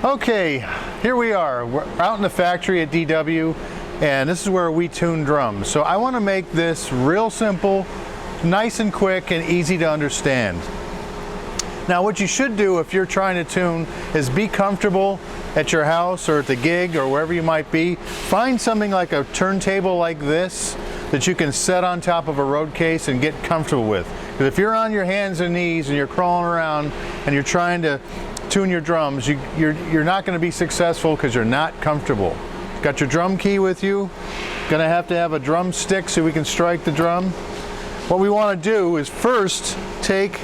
Okay, here we are. We're out in the factory at DW, and this is where we tune drums. So I want to make this real simple, nice and quick, and easy to understand. Now what you should do if you're trying to tune is be comfortable at your house or at the gig or wherever you might be. Find something like a turntable like this that you can set on top of a road case and get comfortable with. Because if you're on your hands and knees and you're crawling around and you're trying to tune your drums, you're not going to be successful because you're not comfortable. Got your drum key with you. Going to have a drum stick so we can strike the drum. What we want to do is first take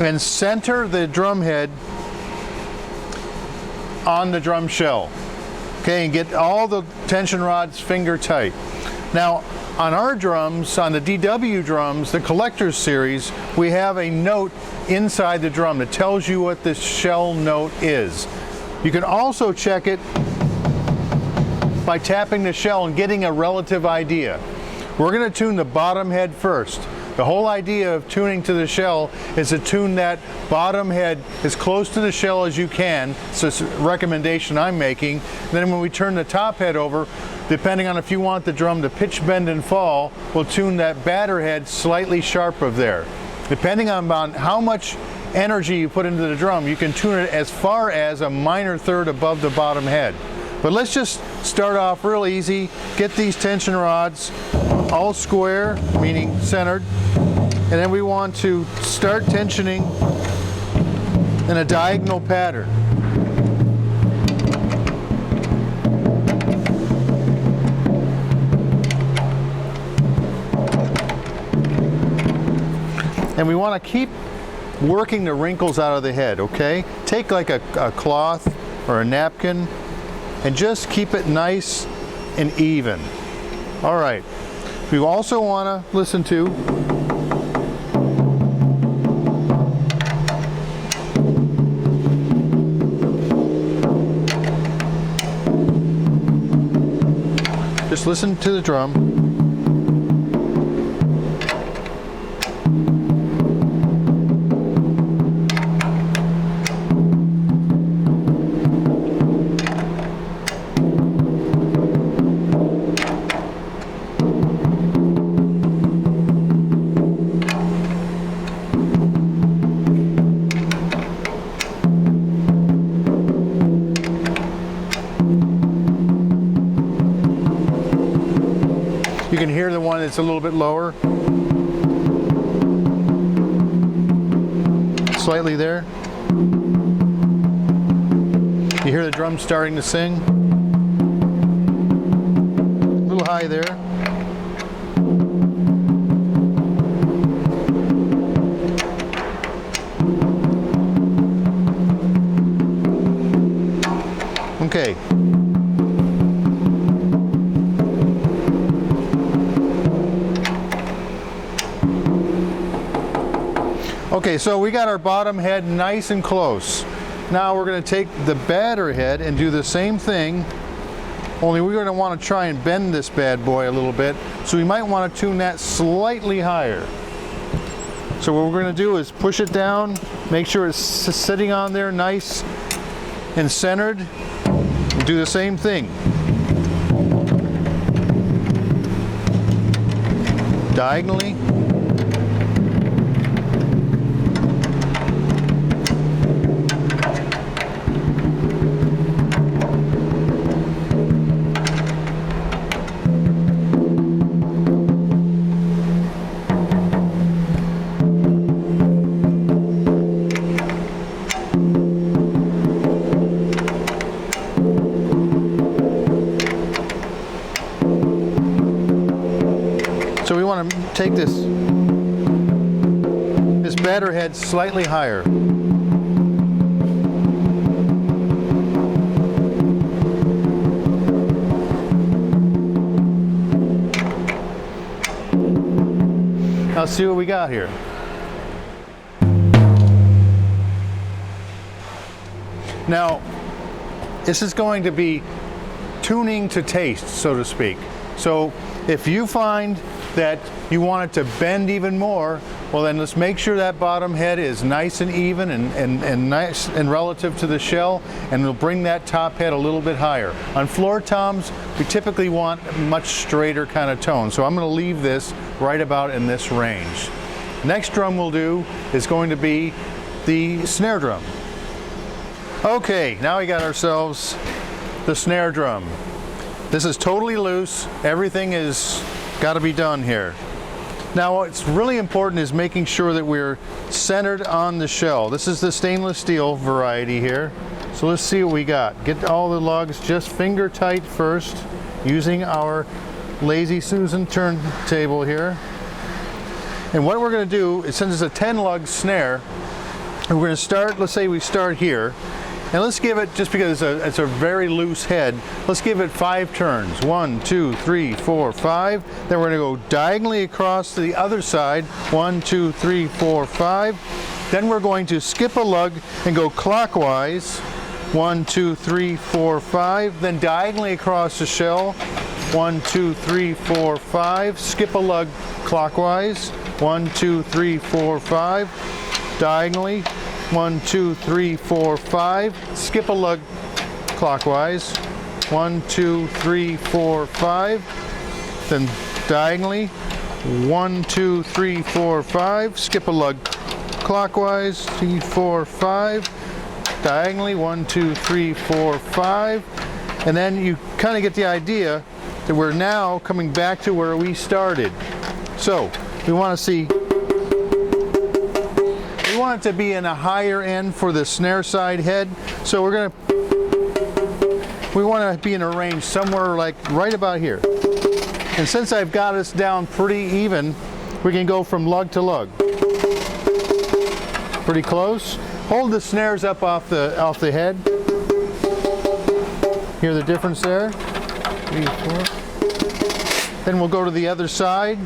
and center the drum head on the drum shell. Okay, and get all the tension rods finger tight. Now, on our drums, on the DW drums, the Collector's series, we have a note inside the drum that tells you what the shell note is. You can also check it by tapping the shell and getting a relative idea. We're going to tune the bottom head first. The whole idea of tuning to the shell is to tune that bottom head as close to the shell as you can. So it's a recommendation I'm making. Then when we turn the top head over, depending on if you want the drum to pitch, bend, and fall, we'll tune that batter head slightly sharp of there. Depending on how much energy you put into the drum, you can tune it as far as a minor third above the bottom head. But let's just start off real easy. Get these tension rods all square, meaning centered, and then we want to start tensioning in a diagonal pattern. And we want to keep working the wrinkles out of the head, okay? Take like a cloth or a napkin and just keep it nice and even. All right. We also want to listen to just listen to the drum. You can hear the one that's a little bit lower. Slightly there. You hear the drum starting to sing. A little high there. Okay. Okay, so we got our bottom head nice and close. Now we're going to take the batter head and do the same thing, only we're going to want to try and bend this bad boy a little bit, so we might want to tune that slightly higher. So what we're going to do is push it down, make sure it's sitting on there nice and centered, and do the same thing. Diagonally. So we want to take this batter head slightly higher. Now let's see what we got here. Now, this is going to be tuning to taste, so to speak. So if you find that you want it to bend even more, Well, then let's make sure that bottom head is nice and even and nice and relative to the shell, and we'll bring that top head a little bit higher. On floor toms, we typically want a much straighter kind of tone, so I'm going to leave this right about in this range. Next drum we'll do is going to be the snare drum. Okay, now we got ourselves the snare drum. This is totally loose. Everything is got to be done here. Now what's really important is making sure that we're centered on the shell. This is the stainless steel variety here. So let's see what we got. Get all the lugs just finger tight first using our Lazy Susan turntable here. And what we're going to do is, since it's a 10 lug snare, we're going to start, let's say we start here. And let's give it, just because it's a very loose head, let's give it 5 turns. 1, 2, 3, 4, 5. Then we're going to go diagonally across to the other side. 1, 2, 3, 4, 5. Then we're going to skip a lug and go clockwise. 1, 2, 3, 4, 5. Then diagonally across the shell. 1, 2, 3, 4, 5. Skip a lug clockwise. 1, 2, 3, 4, 5. Diagonally. 1, 2, 3, 4, 5. Skip a lug clockwise. 1, 2, 3, 4, 5. Then diagonally. 1, 2, 3, 4, 5. Skip a lug clockwise. 3, 4, 5. Diagonally. 1, 2, 3, 4, 5. And then you kind of get the idea that we're now coming back to where we started. So we want to see. We want it to be in a higher end for the snare side head, so we want to be in a range somewhere like right about here. And since I've got us down pretty even, we can go from lug to lug. Pretty close. Hold the snares up off the head. Hear the difference there? 3, 4. Then we'll go to the other side.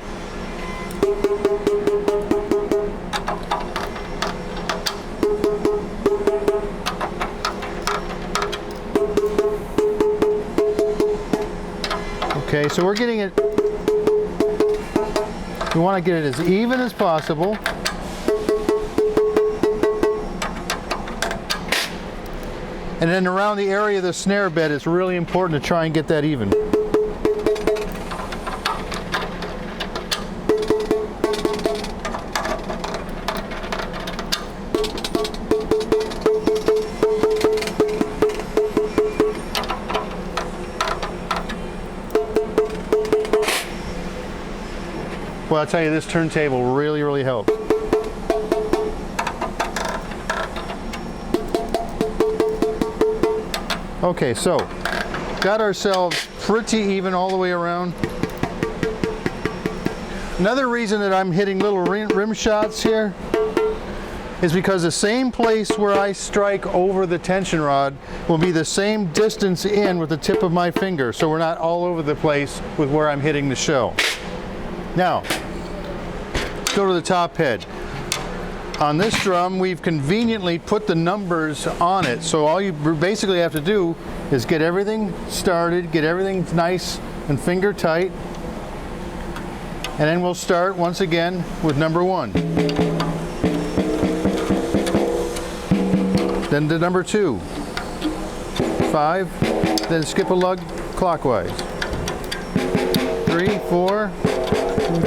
Okay, so we're getting it, we want to get it as even as possible. And then around the area of the snare bed, it's really important to try and get that even. Well, I'll tell you, this turntable really, really helps. Okay, so got ourselves pretty even all the way around. Another reason that I'm hitting little rim shots here is because the same place where I strike over the tension rod will be the same distance in with the tip of my finger, so we're not all over the place with where I'm hitting the shell. Now, go to the top head. On this drum, we've conveniently put the numbers on it, so all you basically have to do is get everything started, get everything nice and finger tight, and then we'll start once again with number 1. Then to number 2. 5, then skip a lug clockwise. 3, 4,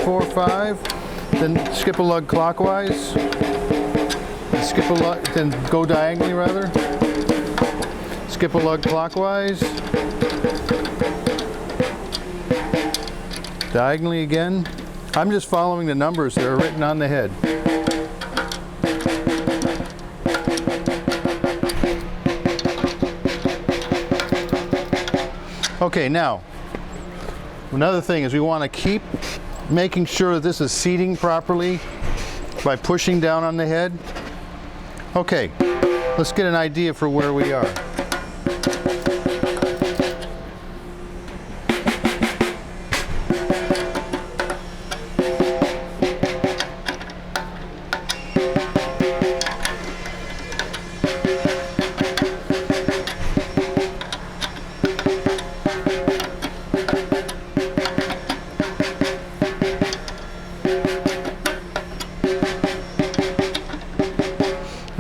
4, 5, then skip a lug clockwise, skip a lug, then go diagonally rather, skip a lug clockwise, diagonally again. I'm just following the numbers that are written on the head. Okay, now another thing is we want to keep making sure that this is seating properly by pushing down on the head. Okay, let's get an idea for where we are.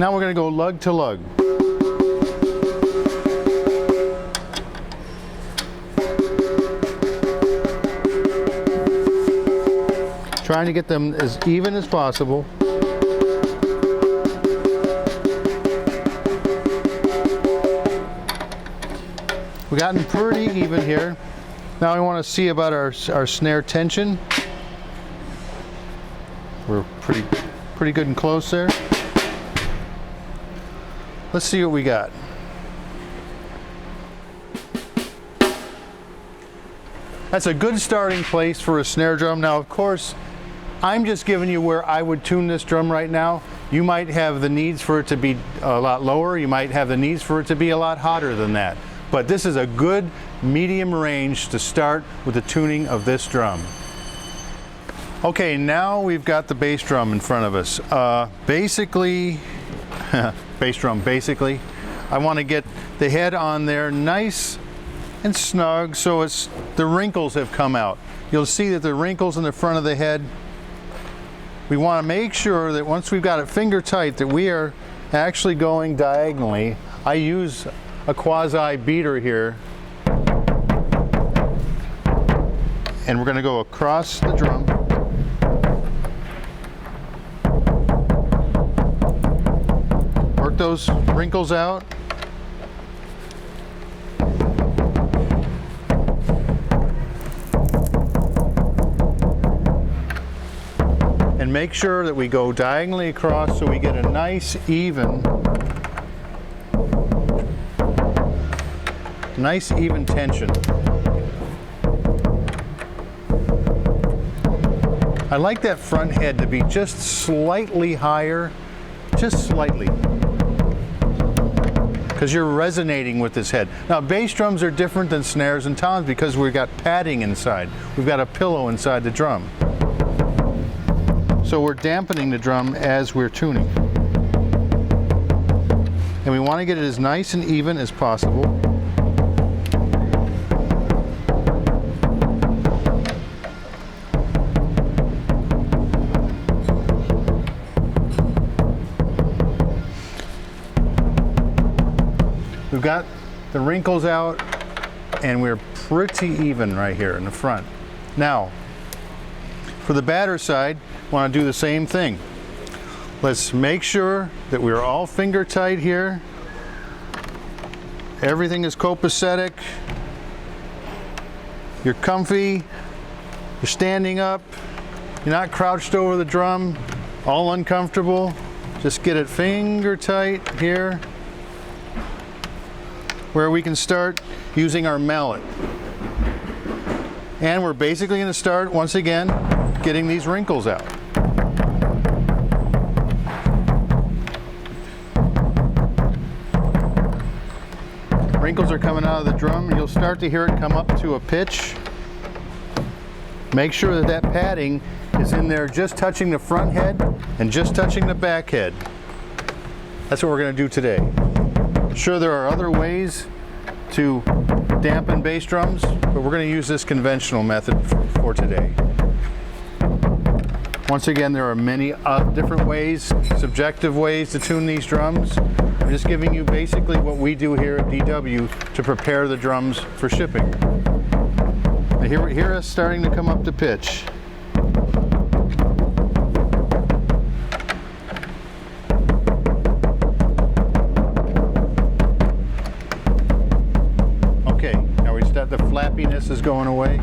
Now we're going to go lug to lug. Trying to get them as even as possible. We've gotten pretty even here. Now we want to see about our snare tension. We're pretty good and close there. Let's see what we got. That's a good starting place for a snare drum. Now, of course, I'm just giving you where I would tune this drum right now. You might have the needs for it to be a lot lower. You might have the needs for it to be a lot hotter than that. But this is a good medium range to start with the tuning of this drum. Okay, now we've got the bass drum in front of us. Basically, bass drum, basically, I want to get the head on there nice and snug so the wrinkles have come out. You'll see that the wrinkles in the front of the head. We want to make sure that once we've got it finger tight that we are actually going diagonally. I use a quasi beater here, and we're going to go across the drum. Work those wrinkles out. And make sure that we go diagonally across so we get a nice even tension. I like that front head to be just slightly higher, just slightly, because you're resonating with this head. Now, bass drums are different than snares and toms because we've got padding inside. We've got a pillow inside the drum. So we're dampening the drum as we're tuning. And we want to get it as nice and even as possible. We've got the wrinkles out and we're pretty even right here in the front. Now, for the batter side, want to do the same thing. Let's make sure that we're all finger tight here. Everything is copacetic. You're comfy. You're standing up. You're not crouched over the drum, all uncomfortable. Just get it finger tight here, where we can start using our mallet. And we're basically going to start, once again, getting these wrinkles out. Wrinkles are coming out of the drum, and you'll start to hear it come up to a pitch. Make sure that that padding is in there just touching the front head and just touching the back head. That's what we're going to do today. Sure, there are other ways to dampen bass drums, but we're going to use this conventional method for today. Once again, there are many different ways, subjective ways to tune these drums. I'm just giving you basically what we do here at DW to prepare the drums for shipping. Now hear us starting to come up to pitch. Okay, now the flappiness is going away.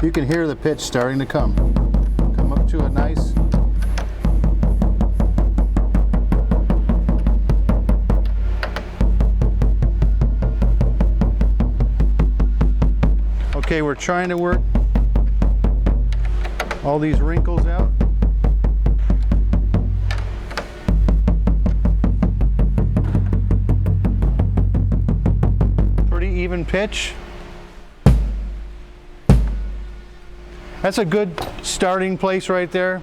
You can hear the pitch starting to come up to a nice. Okay, we're trying to work all these wrinkles out. Pretty even pitch. That's a good starting place right there.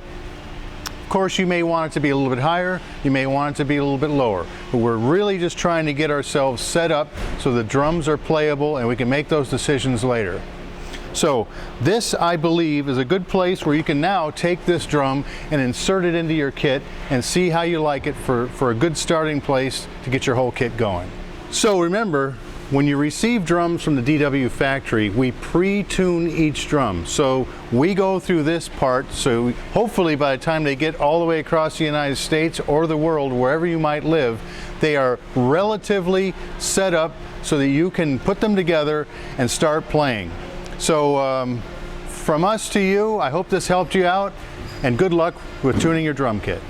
Of course, you may want it to be a little bit higher, you may want it to be a little bit lower, but we're really just trying to get ourselves set up so the drums are playable and we can make those decisions later. So this, I believe, is a good place where you can now take this drum and insert it into your kit and see how you like it for a good starting place to get your whole kit going. So remember, when you receive drums from the DW factory, we pre-tune each drum. So we go through this part, so hopefully by the time they get all the way across the United States or the world, wherever you might live, they are relatively set up so that you can put them together and start playing. So from us to you, I hope this helped you out, and good luck with tuning your drum kit.